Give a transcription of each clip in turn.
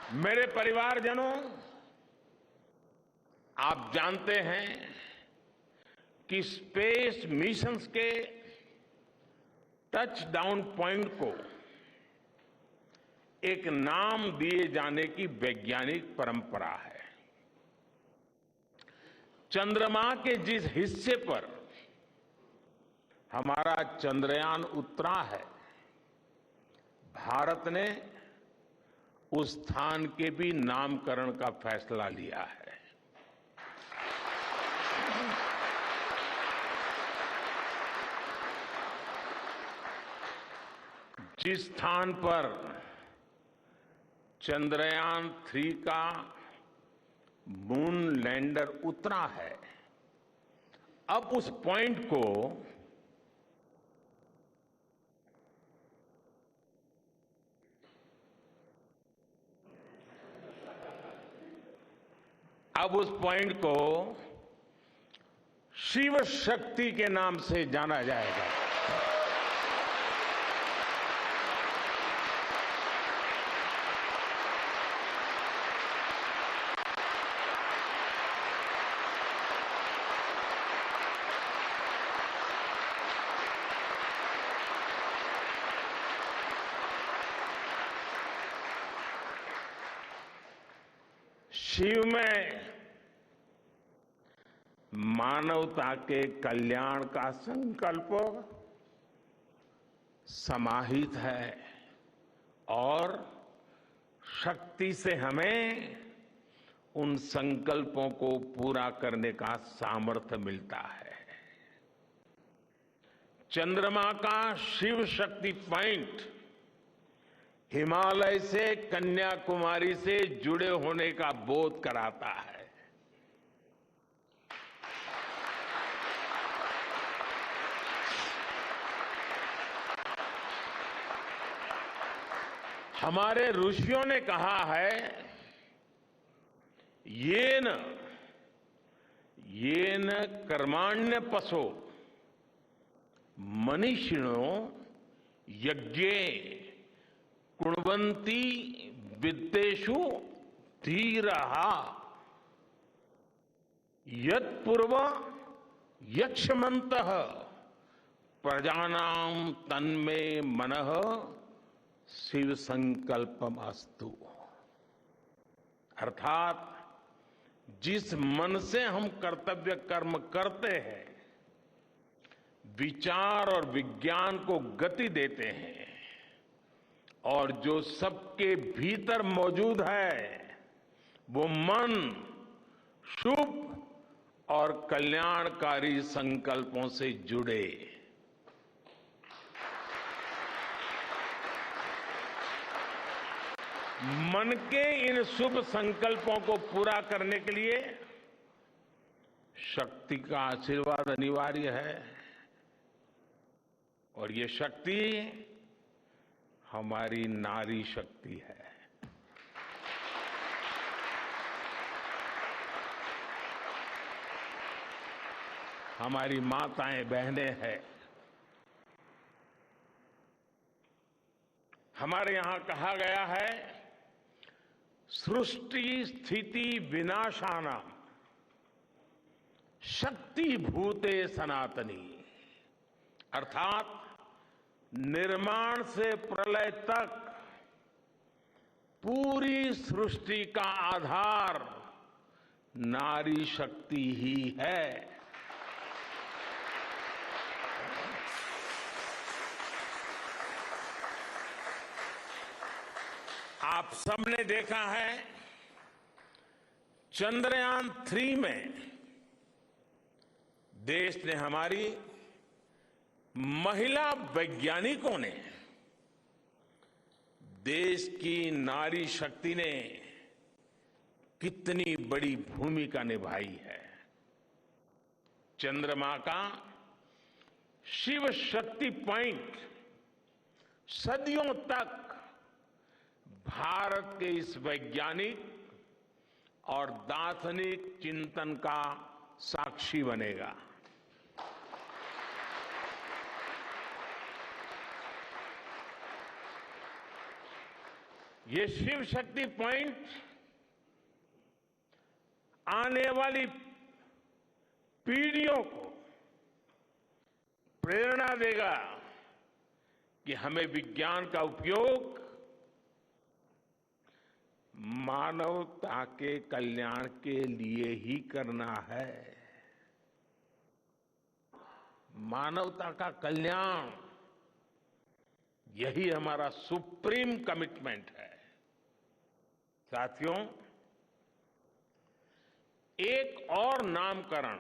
मेरे परिवारजनों, आप जानते हैं कि स्पेस मिशंस के टच डाउन पॉइंट को एक नाम दिए जाने की वैज्ञानिक परंपरा है। चंद्रमा के जिस हिस्से पर हमारा चंद्रयान उतरा है, भारत ने उस स्थान के भी नामकरण का फैसला लिया है। जिस स्थान पर चंद्रयान 3 का मून लैंडर उतरा है, अब उस पॉइंट को शिव शक्ति के नाम से जाना जाएगा। शिव में मानवता के कल्याण का संकल्प समाहित है और शक्ति से हमें उन संकल्पों को पूरा करने का सामर्थ्य मिलता है। चंद्रमा का शिव शक्ति पॉइंट हिमालय से कन्याकुमारी से जुड़े होने का बोध कराता है। हमारे ऋषियों ने कहा है, येन कर्माण्य पशो मनीषिणो यज्ञे कुण्वन्ति विद्येषु धीरः यत्पूर्व यक्ष्मन्तः प्रजानां तन्मे मनः शिव संकल्पम अस्तु। अर्थात जिस मन से हम कर्तव्य कर्म करते हैं, विचार और विज्ञान को गति देते हैं और जो सबके भीतर मौजूद है, वो मन शुभ और कल्याणकारी संकल्पों से जुड़े। मन के इन शुभ संकल्पों को पूरा करने के लिए शक्ति का आशीर्वाद अनिवार्य है और ये शक्ति हमारी नारी शक्ति है। हमारी माताएं बहनें हैं। हमारे यहां कहा गया है, सृष्टि स्थिति विनाशानां शक्ति भूते सनातनी। अर्थात निर्माण से प्रलय तक पूरी सृष्टि का आधार नारी शक्ति ही है। आप सबने देखा है, चंद्रयान 3 में देश ने, हमारी महिला वैज्ञानिकों ने, देश की नारी शक्ति ने कितनी बड़ी भूमिका निभाई है। चंद्रमा का शिव शक्ति पॉइंट सदियों तक भारत के इस वैज्ञानिक और दार्शनिक चिंतन का साक्षी बनेगा। ये शिव शक्ति पॉइंट आने वाली पीढ़ियों को प्रेरणा देगा कि हमें विज्ञान का उपयोग मानवता के कल्याण के लिए ही करना है। मानवता का कल्याण, यही हमारा सुप्रीम कमिटमेंट है। साथियों, एक और नामकरण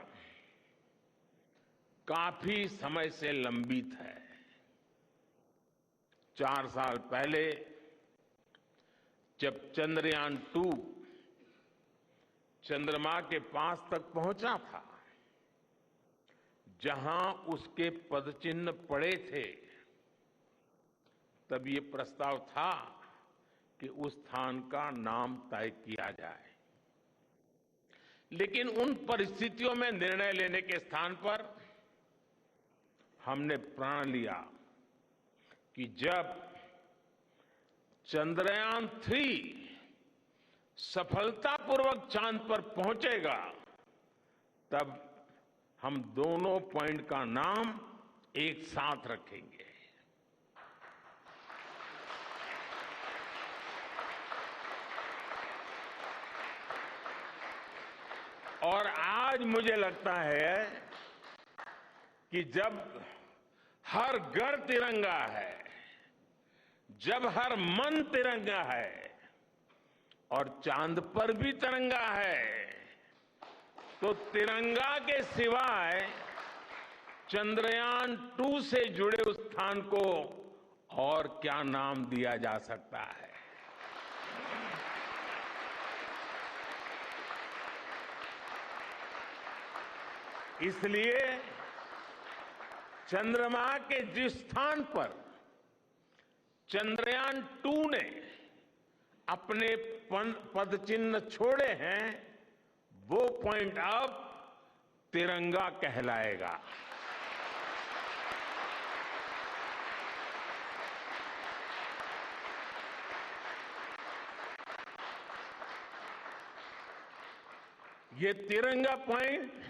काफी समय से लंबित है। 4 साल पहले जब चंद्रयान-2 चंद्रमा के पास तक पहुंचा था, जहां उसके पदचिन्ह पड़े थे, तब ये प्रस्ताव था कि उस स्थान का नाम तय किया जाए। लेकिन उन परिस्थितियों में निर्णय लेने के स्थान पर हमने प्रण लिया कि जब चंद्रयान-3 सफलतापूर्वक चांद पर पहुंचेगा, तब हम दोनों पॉइंट का नाम एक साथ रखेंगे। और आज मुझे लगता है कि जब हर घर तिरंगा है, जब हर मन तिरंगा है और चांद पर भी तिरंगा है, तो तिरंगा के सिवाय चंद्रयान-2 से जुड़े उस स्थान को और क्या नाम दिया जा सकता है। इसलिए चंद्रमा के जिस स्थान पर चंद्रयान-2 ने अपने पदचिन्ह छोड़े हैं, वो पॉइंट अब तिरंगा कहलाएगा। ये तिरंगा पॉइंट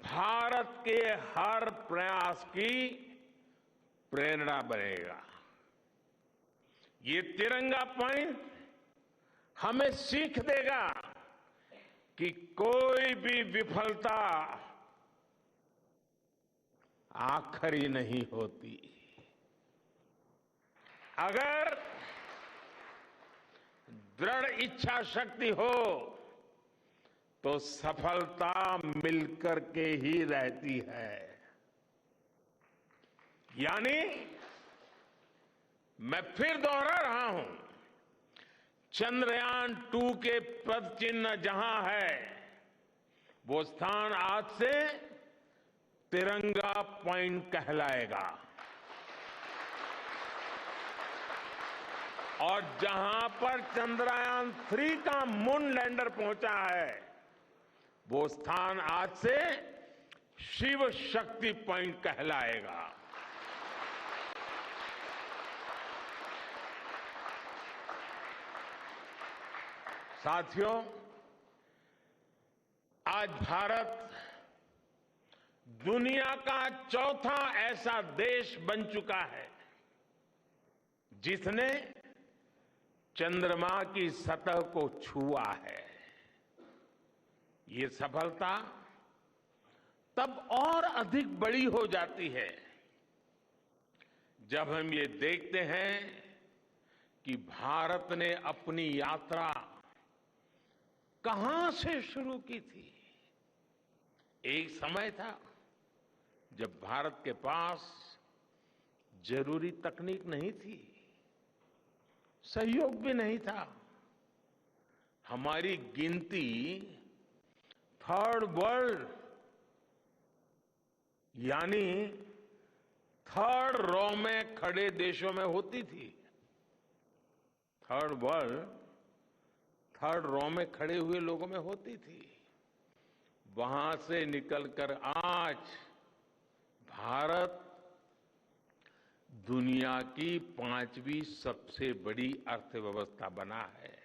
भारत के हर प्रयास की प्रेरणा बनेगा। ये तिरंगा पॉइंट हमें सीख देगा कि कोई भी विफलता आखिरी नहीं होती। अगर दृढ़ इच्छा शक्ति हो तो सफलता मिलकर के ही रहती है। यानी मैं फिर दोहरा रहा हूं, चंद्रयान-2 के पदचिन्ह जहां है, वो स्थान आज से तिरंगा पॉइंट कहलाएगा। और जहां पर चंद्रयान-3 का मून लैंडर पहुंचा है, वो स्थान आज से शिव शक्ति पॉइंट कहलाएगा। साथियों, आज भारत दुनिया का चौथा ऐसा देश बन चुका है जिसने चंद्रमा की सतह को छुआ है। ये सफलता तब और अधिक बड़ी हो जाती है जब हम ये देखते हैं कि भारत ने अपनी यात्रा कहां से शुरू की थी। एक समय था जब भारत के पास जरूरी तकनीक नहीं थी, सहयोग भी नहीं था। हमारी गिनती थर्ड वर्ल्ड यानी थर्ड रॉ में खड़े देशों में होती थी। थर्ड वर्ल्ड थर्ड रॉ में खड़े हुए लोगों में होती थी। वहां से निकलकर आज भारत दुनिया की 5वीं सबसे बड़ी अर्थव्यवस्था बना है।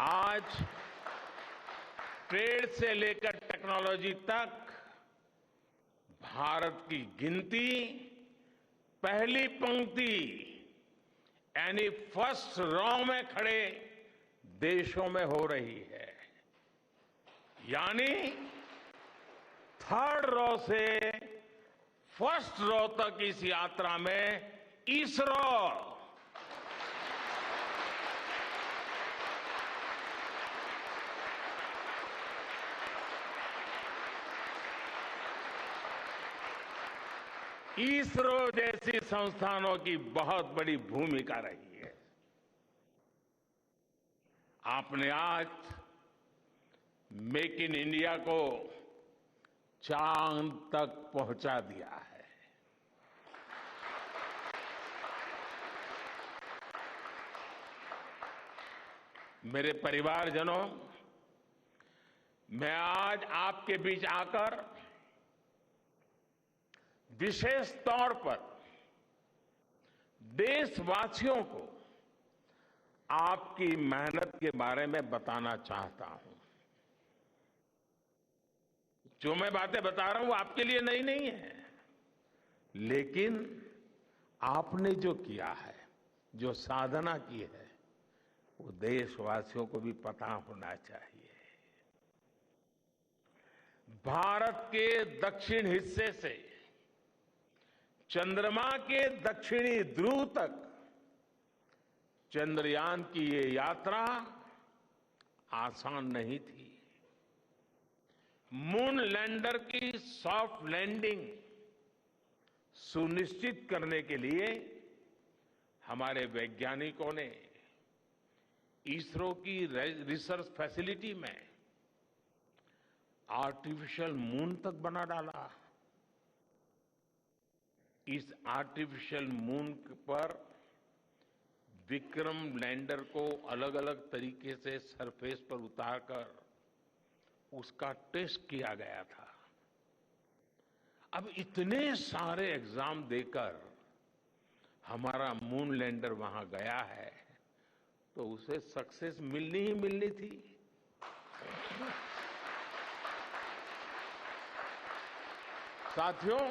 आज ट्रेड से लेकर टेक्नोलॉजी तक भारत की गिनती पहली पंक्ति यानी फर्स्ट रॉ में खड़े देशों में हो रही है। यानी थर्ड रॉ से फर्स्ट रॉ तक इस यात्रा में इसरो जैसी संस्थानों की बहुत बड़ी भूमिका रही है। आपने आज मेक इन इंडिया को चांद तक पहुंचा दिया है। मेरे परिवारजनों, मैं आज आपके बीच आकर विशेष तौर पर देशवासियों को आपकी मेहनत के बारे में बताना चाहता हूं। जो मैं बातें बता रहा हूं वो आपके लिए नई नहीं है, लेकिन आपने जो किया है, जो साधना की है, वो देशवासियों को भी पता होना चाहिए। भारत के दक्षिण हिस्से से चंद्रमा के दक्षिणी ध्रुव तक चंद्रयान की ये यात्रा आसान नहीं थी। मून लैंडर की सॉफ्ट लैंडिंग सुनिश्चित करने के लिए हमारे वैज्ञानिकों ने इसरो की रिसर्च फैसिलिटी में आर्टिफिशियल मून तक बना डाला। इस आर्टिफिशियल मून पर विक्रम लैंडर को अलग अलग तरीके से सरफेस पर उतारकर उसका टेस्ट किया गया था। अब इतने सारे एग्जाम देकर हमारा मून लैंडर वहां गया है, तो उसे सक्सेस मिलनी ही मिलनी थी। साथियों,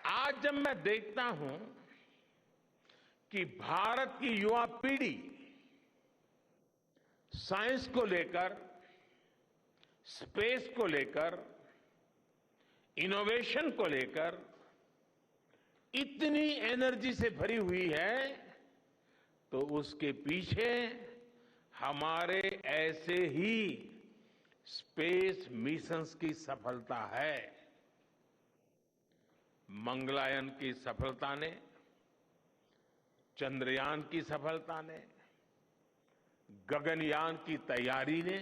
आज जब मैं देखता हूं कि भारत की युवा पीढ़ी साइंस को लेकर, स्पेस को लेकर, इनोवेशन को लेकर इतनी एनर्जी से भरी हुई है, तो उसके पीछे हमारे ऐसे ही स्पेस मिशंस की सफलता है। मंगलयान की सफलता ने, चंद्रयान की सफलता ने, गगनयान की तैयारी ने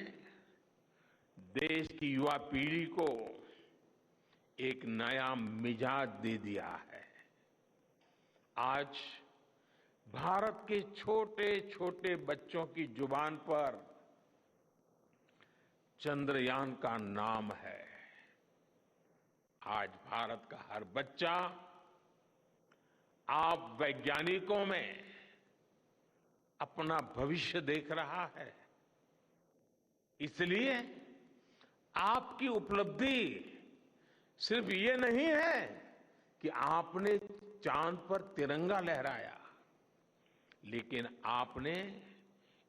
देश की युवा पीढ़ी को एक नया मिजाज दे दिया है। आज भारत के छोटे छोटे बच्चों की जुबान पर चंद्रयान का नाम है। आज भारत का हर बच्चा आप वैज्ञानिकों में अपना भविष्य देख रहा है। इसलिए आपकी उपलब्धि सिर्फ ये नहीं है कि आपने चांद पर तिरंगा लहराया, लेकिन आपने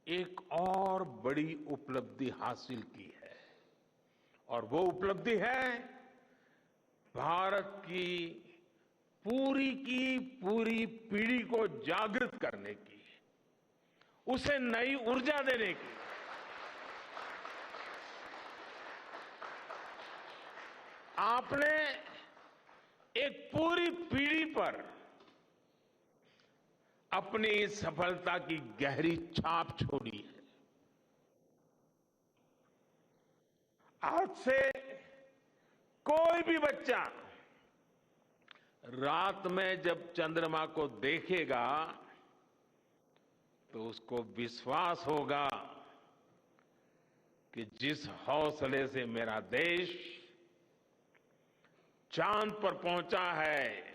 एक और बड़ी उपलब्धि हासिल की है, और वो उपलब्धि है भारत की पूरी पीढ़ी को जागृत करने की, उसे नई ऊर्जा देने की। आपने एक पूरी पीढ़ी पर अपनी सफलता की गहरी छाप छोड़ी है। आज से कोई भी बच्चा रात में जब चंद्रमा को देखेगा तो उसको विश्वास होगा कि जिस हौसले से मेरा देश चांद पर पहुंचा है,